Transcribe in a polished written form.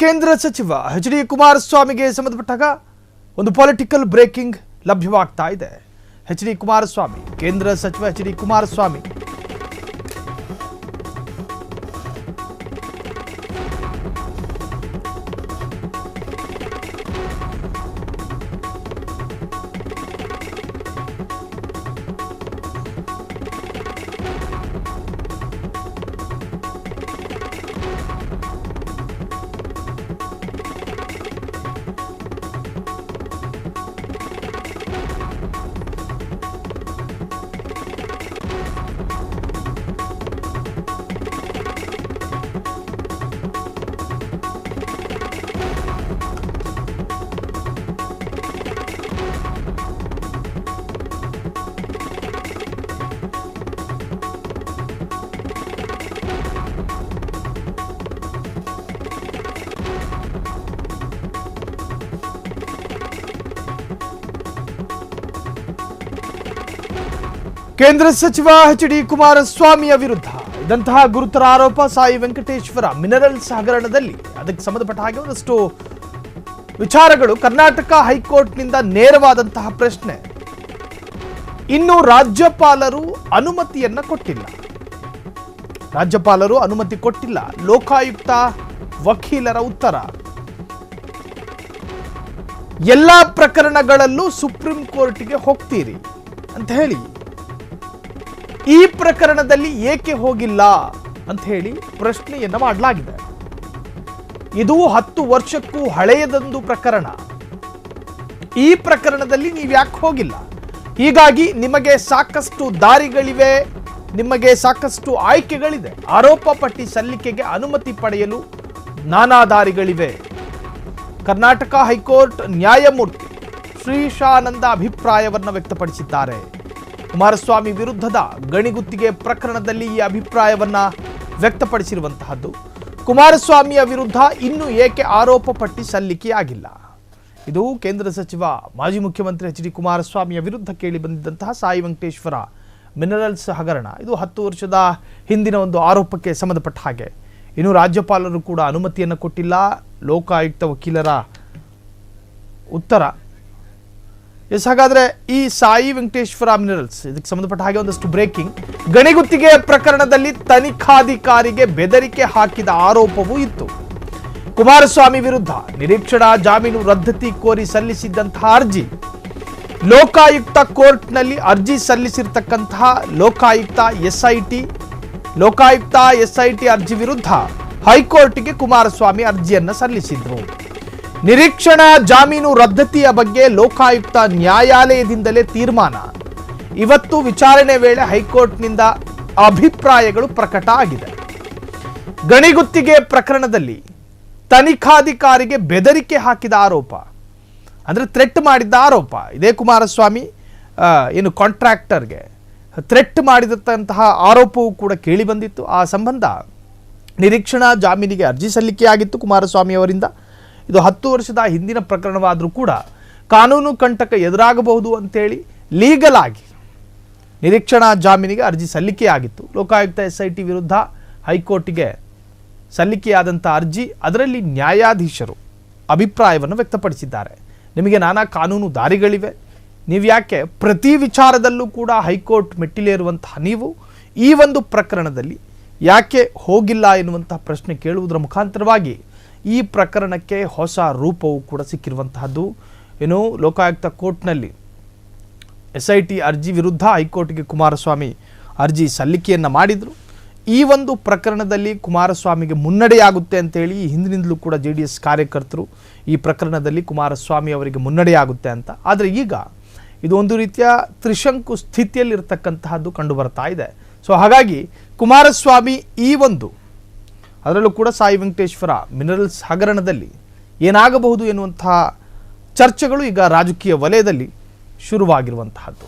ಕೇಂದ್ರ ಸಚಿವ H D ಕುಮಾರಸ್ವಾಮಿಗೆ ಸಂಬಂಧಪಟ್ಟಾಗ ಒಂದು ಪೊಲಿಟಿಕಲ್ ಬ್ರೇಕಿಂಗ್ ಲಭ್ಯವಾಗ್ತಾ ಇದೆ. ಎಚ್ ಡಿ ಕುಮಾರಸ್ವಾಮಿ, ಕೇಂದ್ರ ಸಚಿವ ಎಚ್ ಡಿ ಕುಮಾರಸ್ವಾಮಿ ಕೇಂದ್ರ ಸಚಿವ ಎಚ್ ಡಿ ಕುಮಾರಸ್ವಾಮಿಯ ವಿರುದ್ಧ ಇದಂತಹ ಗುರುತರ ಆರೋಪ. ಸಾಯಿ ವೆಂಕಟೇಶ್ವರ ಮಿನರಲ್ಸ್ ಹಗರಣದಲ್ಲಿ ಅದಕ್ಕೆ ಸಂಬಂಧಪಟ್ಟ ಹಾಗೆ ಒಂದಷ್ಟು ವಿಚಾರಗಳು. ಕರ್ನಾಟಕ ಹೈಕೋರ್ಟ್ನಿಂದ ನೇರವಾದಂತಹ ಪ್ರಶ್ನೆ. ಇನ್ನು ರಾಜ್ಯಪಾಲರು ಅನುಮತಿಯನ್ನ ಕೊಟ್ಟಿಲ್ಲ. ರಾಜ್ಯಪಾಲರು ಅನುಮತಿ ಕೊಟ್ಟಿಲ್ಲ. ಲೋಕಾಯುಕ್ತ ವಕೀಲರ ಉತ್ತರ. ಎಲ್ಲ ಪ್ರಕರಣಗಳಲ್ಲೂ ಸುಪ್ರೀಂ ಕೋರ್ಟ್ಗೆ ಹೋಗ್ತೀರಿ ಅಂತ ಹೇಳಿ, ಈ ಪ್ರಕರಣದಲ್ಲಿ ಏಕೆ ಹೋಗಿಲ್ಲ ಅಂತ ಹೇಳಿ ಪ್ರಶ್ನೆಯನ್ನ ಮಾಡಲಾಗಿದೆ. ಇದು 10 ವರ್ಷಕ್ಕೂ ಹಳೆಯದೊಂದು ಪ್ರಕರಣ. ಈ ಪ್ರಕರಣದಲ್ಲಿ ನೀವು ಯಾಕೆ ಹೋಗಿಲ್ಲ? ಹೀಗಾಗಿ ನಿಮಗೆ ಸಾಕಷ್ಟು ದಾರಿಗಳಿವೆ, ನಿಮಗೆ ಸಾಕಷ್ಟು ಆಯ್ಕೆಗಳಿದೆ. ಆರೋಪ ಪಟ್ಟಿ ಸಲ್ಲಿಕೆಗೆ ಅನುಮತಿ ಪಡೆಯಲು ನಾನಾ ದಾರಿಗಳಿವೆ. ಕರ್ನಾಟಕ ಹೈಕೋರ್ಟ್ ನ್ಯಾಯಮೂರ್ತಿ ಶ್ರೀಶಾನಂದ ಅಭಿಪ್ರಾಯವನ್ನು ವ್ಯಕ್ತಪಡಿಸಿದ್ದಾರೆ. ಕುಮಾರಸ್ವಾಮಿ ವಿರುದ್ಧದ ಗಣಿಗುತ್ತಿಗೆ ಪ್ರಕರಣದಲ್ಲಿ ಈ ಅಭಿಪ್ರಾಯವನ್ನ ವ್ಯಕ್ತಪಡಿಸಿರುವಂತಹದ್ದು. ಕುಮಾರಸ್ವಾಮಿಯ ವಿರುದ್ಧ ಇನ್ನೂ ಏಕೆ ಆರೋಪ ಪಟ್ಟಿ ಸಲ್ಲಿಕೆಯಾಗಿಲ್ಲ? ಇದು ಕೇಂದ್ರ ಸಚಿವ ಮಾಜಿ ಮುಖ್ಯಮಂತ್ರಿ ಎಚ್ ಡಿ ಕುಮಾರಸ್ವಾಮಿಯ ವಿರುದ್ಧ ಕೇಳಿ ಬಂದಿದ್ದಂತಹ ಸಾಯಿ ವೆಂಕಟೇಶ್ವರ ಮಿನರಲ್ಸ್ ಹಗರಣ. ಇದು 10 ವರ್ಷದ ಹಿಂದಿನ ಒಂದು ಆರೋಪಕ್ಕೆ ಸಂಬಂಧಪಟ್ಟ ಹಾಗೆ. ಇನ್ನು ರಾಜ್ಯಪಾಲರು ಕೂಡ ಅನುಮತಿಯನ್ನು ಕೊಟ್ಟಿಲ್ಲ. ಲೋಕಾಯುಕ್ತ ವಕೀಲರ ಉತ್ತರ. ಹಾಗಾದ್ರೆ ಈ ಸಾಯಿ ವೆಂಕಟೇಶ್ವರ ಮಿನರಲ್ಸ್ ಇದಕ್ಕೆ ಸಂಬಂಧಪಟ್ಟ ಹಾಗೆ ಒಂದಷ್ಟು ಬ್ರೇಕಿಂಗ್. ಗಣಿಗುತ್ತಿಗೆ ಪ್ರಕರಣದಲ್ಲಿ ತನಿಖಾಧಿಕಾರಿಗೆ ಬೆದರಿಕೆ ಹಾಕಿದ ಆರೋಪವೂ ಇತ್ತು. ಕುಮಾರಸ್ವಾಮಿ ವಿರುದ್ಧ ನಿರೀಕ್ಷಣಾ ಜಾಮೀನು ರದ್ದತಿ ಕೋರಿ ಸಲ್ಲಿಸಿದ್ದಂತಹ ಅರ್ಜಿ, ಲೋಕಾಯುಕ್ತ ಕೋರ್ಟ್ನಲ್ಲಿ ಅರ್ಜಿ ಸಲ್ಲಿಸಿರ್ತಕ್ಕಂತಹ ಲೋಕಾಯುಕ್ತ ಎಸ್ಐಟಿ ಅರ್ಜಿ ವಿರುದ್ಧ ಹೈಕೋರ್ಟ್ಗೆ ಕುಮಾರಸ್ವಾಮಿ ಅರ್ಜಿಯನ್ನ ಸಲ್ಲಿಸಿದ್ರು. ನಿರೀಕ್ಷಣಾ ಜಾಮೀನು ರದ್ದತಿಯ ಬಗ್ಗೆ ಲೋಕಾಯುಕ್ತ ನ್ಯಾಯಾಲಯದಿಂದಲೇ ತೀರ್ಮಾನ. ಇವತ್ತು ವಿಚಾರಣೆ ವೇಳೆ ಹೈಕೋರ್ಟ್ನಿಂದ ಅಭಿಪ್ರಾಯಗಳು ಪ್ರಕಟ ಆಗಿದೆ. ಗಣಿಗುತ್ತಿಗೆ ಪ್ರಕರಣದಲ್ಲಿ ತನಿಖಾಧಿಕಾರಿಗೆ ಬೆದರಿಕೆ ಹಾಕಿದ ಆರೋಪ, ಅಂದ್ರೆ ಥ್ರೆಟ್ ಮಾಡಿದ್ದ ಆರೋಪ. ಇದೇ ಕುಮಾರಸ್ವಾಮಿ ಏನು ಕಾಂಟ್ರಾಕ್ಟರ್ಗೆ ಥ್ರೆಟ್ ಮಾಡಿದಂತಹ ಆರೋಪವೂ ಕೂಡ ಕೇಳಿ ಬಂದಿತ್ತು. ಆ ಸಂಬಂಧ ನಿರೀಕ್ಷಣಾ ಜಾಮೀನಿಗೆ ಅರ್ಜಿ ಸಲ್ಲಿಕೆಯಾಗಿತ್ತು ಕುಮಾರಸ್ವಾಮಿ ಅವರಿಂದ. ಇದು 10 ವರ್ಷದ ಹಿಂದಿನ ಪ್ರಕರಣವಾದರೂ ಕೂಡ ಕಾನೂನು ಕಂಟಕ ಎದುರಾಗಬಹುದು ಅಂತೇಳಿ ಲೀಗಲ್ ಆಗಿ ನಿರೀಕ್ಷಣಾ ಜಾಮೀನಿಗೆ ಅರ್ಜಿ ಸಲ್ಲಿಕೆಯಾಗಿತ್ತು. ಲೋಕಾಯುಕ್ತ ಎಸ್ಐಟಿ ವಿರುದ್ಧ ಹೈಕೋರ್ಟಿಗೆ ಸಲ್ಲಿಕೆಯಾದಂಥ ಅರ್ಜಿ, ಅದರಲ್ಲಿ ನ್ಯಾಯಾಧೀಶರು ಅಭಿಪ್ರಾಯವನ್ನು ವ್ಯಕ್ತಪಡಿಸಿದ್ದಾರೆ. ನಿಮಗೆ ನಾನಾ ಕಾನೂನು ದಾರಿಗಳಿವೆ, ನೀವು ಯಾಕೆ ಪ್ರತಿ ವಿಚಾರದಲ್ಲೂ ಕೂಡ ಹೈಕೋರ್ಟ್ ಮೆಟ್ಟಿಲೇರುವಂತಹ ನೀವು ಈ ಒಂದು ಪ್ರಕರಣದಲ್ಲಿ ಯಾಕೆ ಹೋಗಿಲ್ಲ ಎನ್ನುವಂತಹ ಪ್ರಶ್ನೆ ಕೇಳುವುದರ ಮುಖಾಂತರವಾಗಿ ಈ ಪ್ರಕರಣಕ್ಕೆ ಹೊಸ ರೂಪವು ಕೂಡ ಸಿಕ್ಕಿರುವಂತಹದ್ದು. ಏನು, ಲೋಕಾಯುಕ್ತ ಕೋರ್ಟ್ನಲ್ಲಿ ಎಸ್ಐಟಿ ಅರ್ಜಿ ವಿರುದ್ಧ ಹೈಕೋರ್ಟ್ಗೆ ಕುಮಾರಸ್ವಾಮಿ ಅರ್ಜಿ ಸಲ್ಲಿಕೆಯನ್ನು ಮಾಡಿದರು. ಈ ಒಂದು ಪ್ರಕರಣದಲ್ಲಿ ಕುಮಾರಸ್ವಾಮಿಗೆ ಮುನ್ನಡೆಯಾಗುತ್ತೆ ಅಂತೇಳಿ ಹಿಂದಿನಿಂದಲೂ ಕೂಡ JDS ಕಾರ್ಯಕರ್ತರು ಈ ಪ್ರಕರಣದಲ್ಲಿ ಕುಮಾರಸ್ವಾಮಿ ಅವರಿಗೆ ಮುನ್ನಡೆಯಾಗುತ್ತೆ ಅಂತ. ಆದರೆ ಈಗ ಇದು ಒಂದು ರೀತಿಯ ತ್ರಿಶಂಕು ಸ್ಥಿತಿಯಲ್ಲಿರ್ತಕ್ಕಂತಹದ್ದು ಕಂಡು ಬರ್ತಾ ಇದೆ. ಸೊ ಹಾಗಾಗಿ ಕುಮಾರಸ್ವಾಮಿ ಈ ಒಂದು, ಅದರಲ್ಲೂ ಕೂಡ ಸಾಯಿ ವೆಂಕಟೇಶ್ವರ ಮಿನರಲ್ಸ್ ಹಗರಣದಲ್ಲಿ ಏನಾಗಬಹುದು ಎನ್ನುವಂತಹ ಚರ್ಚೆಗಳು ಈಗ ರಾಜಕೀಯ ವಲಯದಲ್ಲಿ ಶುರುವಾಗಿರುವಂತಹದ್ದು.